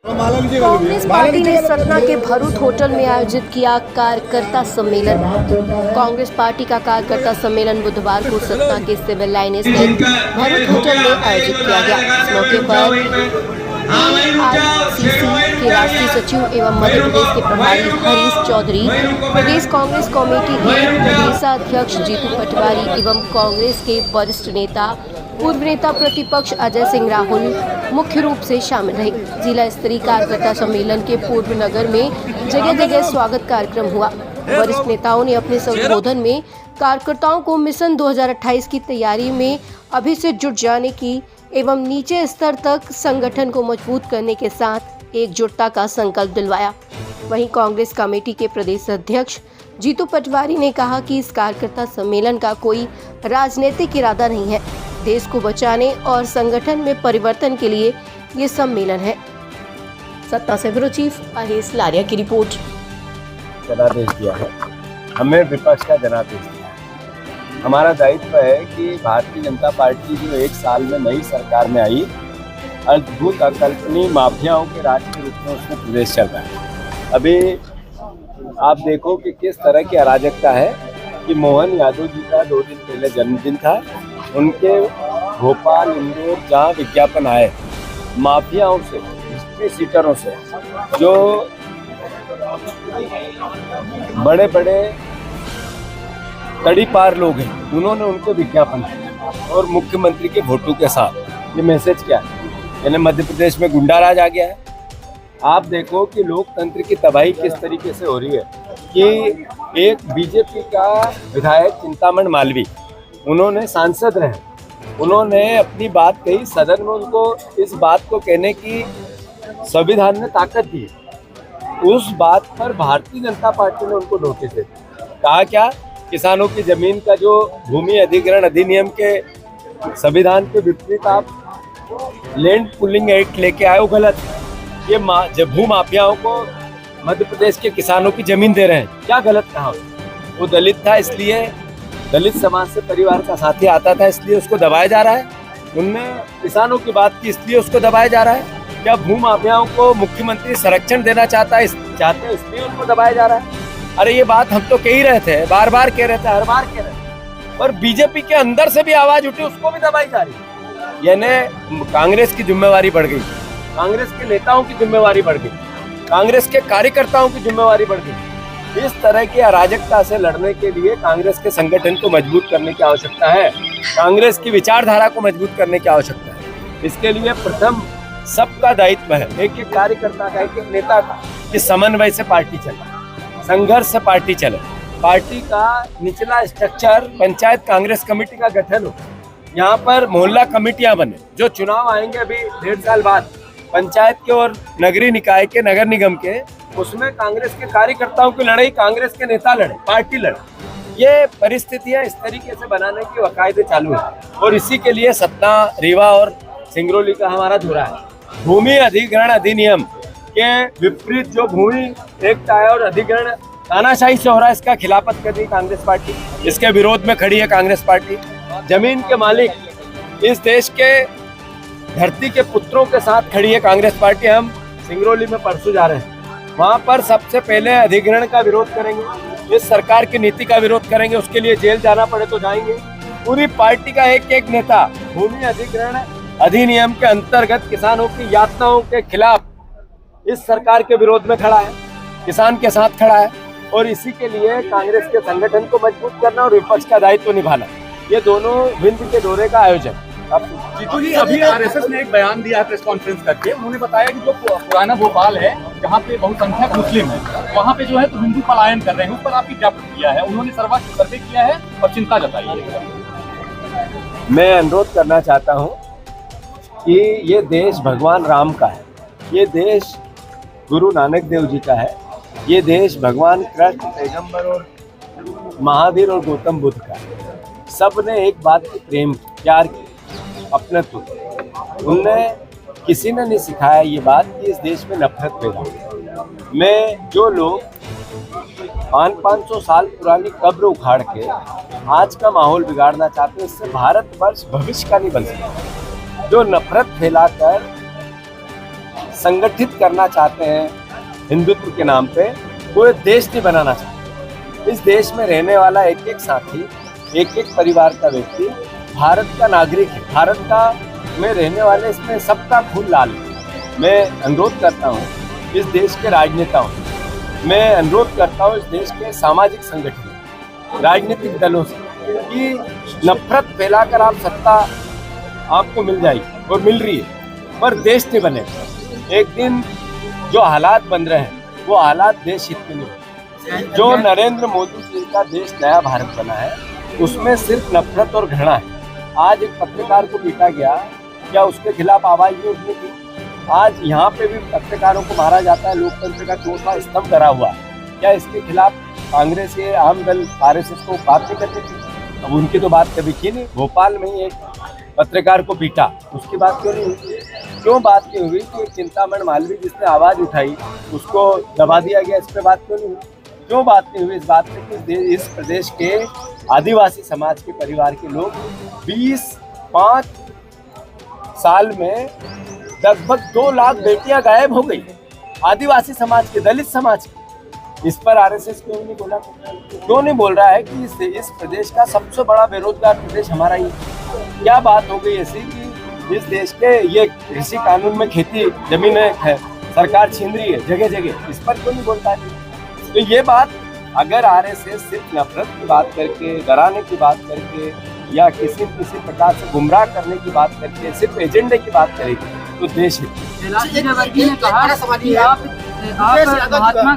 Congress party ने सतना के Bharuch hotel में आयोजित किया कार्यकर्ता सम्मेलन। कांग्रेस पार्टी का कार्यकर्ता सम्मेलन बुधवार को सतना के सिविल लाइन स्थित भरूच होटल में आयोजित किया गया। इस मौके पर AICC के राष्ट्रीय सचिव एवं मध्य प्रदेश के प्रभारी हरीश चौधरी, प्रदेश कांग्रेस कमेटी के प्रदेशाध्यक्ष जीतू पटवारी एवं कांग्रेस के वरिष्ठ नेता पूर्व नेता प्रतिपक्ष अजय सिंह राहुल मुख्य रूप से शामिल रहे। जिला स्तरीय कार्यकर्ता सम्मेलन के पूर्व नगर में जगह जगह स्वागत कार्यक्रम हुआ। वरिष्ठ नेताओं ने अपने संबोधन में कार्यकर्ताओं को मिशन 2028 की तैयारी में अभी से जुट जाने की एवं नीचे स्तर तक संगठन को मजबूत करने के साथ एकजुटता का संकल्प दिलवाया। वहीं कांग्रेस कमेटी के प्रदेश अध्यक्ष जीतू पटवारी ने कहा कि इस कार्यकर्ता सम्मेलन का कोई राजनीतिक इरादा नहीं है, देश को बचाने और संगठन में परिवर्तन के लिए ये सम्मेलन है। सत्ता से ब्यूरो चीफ अहेश लारिया की रिपोर्ट। जनादेश दिया है, हमें विपक्ष का जनादेश दिया है। हमारा दायित्व है कि भारतीय जनता पार्टी जो एक साल में नई सरकार में आई, अद्भुत अकल्पनीय माफियाओं के राज के रूप में उसमें प्रदेश चल रहा है। अभी आप देखो कि किस तरह की अराजकता है कि मोहन यादव जी का 2 दिन पहले जन्मदिन था। उनके भोपाल, इंदौर जहाँ विज्ञापन आए, माफियाओं से, हिस्ट्री सीटरों से, जो बड़े बड़े तड़ी पार लोग हैं, उन्होंने उनको विज्ञापन दिया और मुख्यमंत्री के फोटो के साथ। ये मैसेज क्या है? यानी मध्य प्रदेश में गुंडाराज आ गया है। आप देखो कि लोकतंत्र की तबाही किस तरीके से हो रही है कि एक बीजेपी का विधायक चिंतामण मालवी, उन्होंने सांसद रहे, उन्होंने अपनी बात कही सदन में, उनको इस बात को कहने की संविधान ने ताकत दी। उस बात पर भारतीय जनता पार्टी ने उनको नोटिस दे कहा क्या, किसानों की जमीन का जो भूमि अधिग्रहण अधिनियम के संविधान के विपरीत आप लैंड पुलिंग एक्ट लेके आए, वो गलत है। ये भू माफियाओं को मध्य प्रदेश के किसानों की जमीन दे रहे हैं, क्या गलत कहा? वो दलित था, इसलिए दलित समाज से परिवार का साथी आता था, इसलिए उसको दबाया जा रहा है। उनने किसानों की बात की, इसलिए उसको दबाया जा रहा है। क्या भू माफियाओं को मुख्यमंत्री संरक्षण देना चाहते हैं, इसलिए उनको दबाया जा रहा है? अरे ये बात हम तो कह ही रहे थे, बार बार कह रहे थे, हर बार कह रहे थे, और बीजेपी के अंदर से भी आवाज उठी, उसको भी दबाई जा रही है। यानी कांग्रेस की जिम्मेवारी बढ़ गई, कांग्रेस के नेताओं की जिम्मेवारी बढ़ गई, कांग्रेस के कार्यकर्ताओं की जिम्मेवारी बढ़ गई। इस तरह की अराजकता से लड़ने के लिए कांग्रेस के संगठन को मजबूत करने की आवश्यकता है, कांग्रेस की विचारधारा को मजबूत करने की आवश्यकता है। इसके लिए प्रथम सबका दायित्व है, एक एक कार्यकर्ता का, एक एक नेता का, कि समन्वय से पार्टी चले, संघर्ष से पार्टी चले, पार्टी का निचला स्ट्रक्चर पंचायत कांग्रेस कमेटी का गठन हो, यहाँ पर मोहल्ला कमेटियां बने। जो चुनाव आएंगे अभी 1.5 साल बाद, पंचायत के और नगरीय निकाय के, नगर निगम के, उसमें कांग्रेस के कार्यकर्ताओं की लड़ाई कांग्रेस के नेता लड़े, पार्टी लड़े। ये परिस्थितियां इस तरीके से बनाने की वकायदे चालू है और इसी के लिए सतना, रीवा और सिंगरौली का हमारा धुरा है। भूमि अधिग्रहण अधिनियम के विपरीत जो भूमि एक्ट आया और अधिग्रहण तानाशाही से हो रहा है, इसका खिलाफत कर रही कांग्रेस पार्टी, इसके विरोध में खड़ी है कांग्रेस पार्टी। जमीन के मालिक इस देश के धरती के पुत्रों के साथ खड़ी है कांग्रेस पार्टी। हम सिंगरौली में परसों जा रहे हैं, वहां पर सबसे पहले अधिग्रहण का विरोध करेंगे, इस सरकार की नीति का विरोध करेंगे, उसके लिए जेल जाना पड़े तो जाएंगे। पूरी पार्टी का एक एक नेता भूमि अधिग्रहण अधिनियम के अंतर्गत किसानों की यातनाओं के खिलाफ इस सरकार के विरोध में खड़ा है, किसान के साथ खड़ा है, और इसी के लिए कांग्रेस के संगठन को मजबूत करना और विपक्ष का दायित्व निभाना, ये दोनों विंध्य के दौरे का आयोजन। जीतू जी, अभी आरएसएस ने एक बयान दिया है प्रेस कॉन्फ्रेंस करके, उन्होंने बताया कि जो पुराना भोपाल है, जहाँ पे बहुसंख्यक मुस्लिम है, वहाँ पे जो है तो हिंदू पलायन कर रहे हैं। उस पर आपकी क्या प्रतिक्रिया है? उन्होंने सर्वे किया है और चिंता जताई है। मैं अनुरोध करना चाहता हूँ कि ये देश भगवान राम का है, ये देश गुरु नानक देव जी का है, ये देश भगवान कृष्ण, पैगंबर और महावीर और गौतम बुद्ध का है। सब ने एक बात की प्रेम की, प्यार की, अपनत्व। उनने किसी ने नहीं सिखाया ये बात कि इस देश में नफरत पैदा हो। मैं जो लोग 500-500 साल पुरानी कब्र उखाड़ के आज का माहौल बिगाड़ना चाहते हैं, इससे भारतवर्ष भविष्य का नहीं बन सकता। जो नफरत फैलाकर संगठित करना चाहते हैं हिंदुत्व के नाम पे, वो देश नहीं बनाना चाहते। इस देश में रहने वाला एक एक साथी, एक एक परिवार का व्यक्ति भारत का नागरिक है, भारत का में रहने वाले, इसमें सबका खून लाल है। मैं अनुरोध करता हूँ इस देश के राजनेताओं, मैं अनुरोध करता हूँ इस देश के सामाजिक संगठन, राजनीतिक दलों से कि नफरत फैलाकर आप सत्ता आपको मिल जाएगी और मिल रही है, पर देश नहीं बनेगा। एक दिन जो हालात बन रहे हैं वो हालात देश हित में नहीं बने। जो नरेंद्र मोदी जी का देश नया भारत बना है उसमें सिर्फ नफरत और घृणा है। आज एक पत्रकार को पीटा गया, क्या उसके खिलाफ आवाज नहीं उठनी थी? आज यहाँ पे भी पत्रकारों को मारा जाता है, लोकतंत्र का चौथा स्तंभ करा हुआ है, क्या इसके खिलाफ कांग्रेस ये आम दल आरएसएस को बात नहीं करनी थी? अब उनकी तो बात कभी की नहीं। भोपाल में ही एक पत्रकार को पीटा, उसकी बात क्यों नहीं हुई? क्यों बात नहीं हुई कि चिंतामण मालवीय जिसने आवाज उठाई उसको दबा दिया गया, इस पर बात क्यों नहीं हुई? क्यों बात नहीं हुई इस बात पे कि इस प्रदेश के आदिवासी समाज के परिवार के लोग 5 साल में लगभग 2 लाख बेटियां गायब हो गई, आदिवासी समाज के, दलित समाज के। इस पर आरएसएस क्यों नहीं बोला? क्यों नहीं बोल रहा है कि इस प्रदेश का सबसे बड़ा बेरोजगार प्रदेश हमारा ही? क्या बात हो गई ऐसी कि इस देश के ये कृषि कानून में खेती जमीनें है सरकार छीन रही है जगह जगह, इस पर क्यों नहीं बोलता है? तो ये बात अगर आरएसएस सिर्फ नफरत की बात करके, डराने की बात करके या किसी प्रकार से गुमराह करने की बात करके, सिर्फ एजेंडे की बात करेगी तो देश हित। कैलाश विजयवर्गीय ने कहा कि आप महात्मा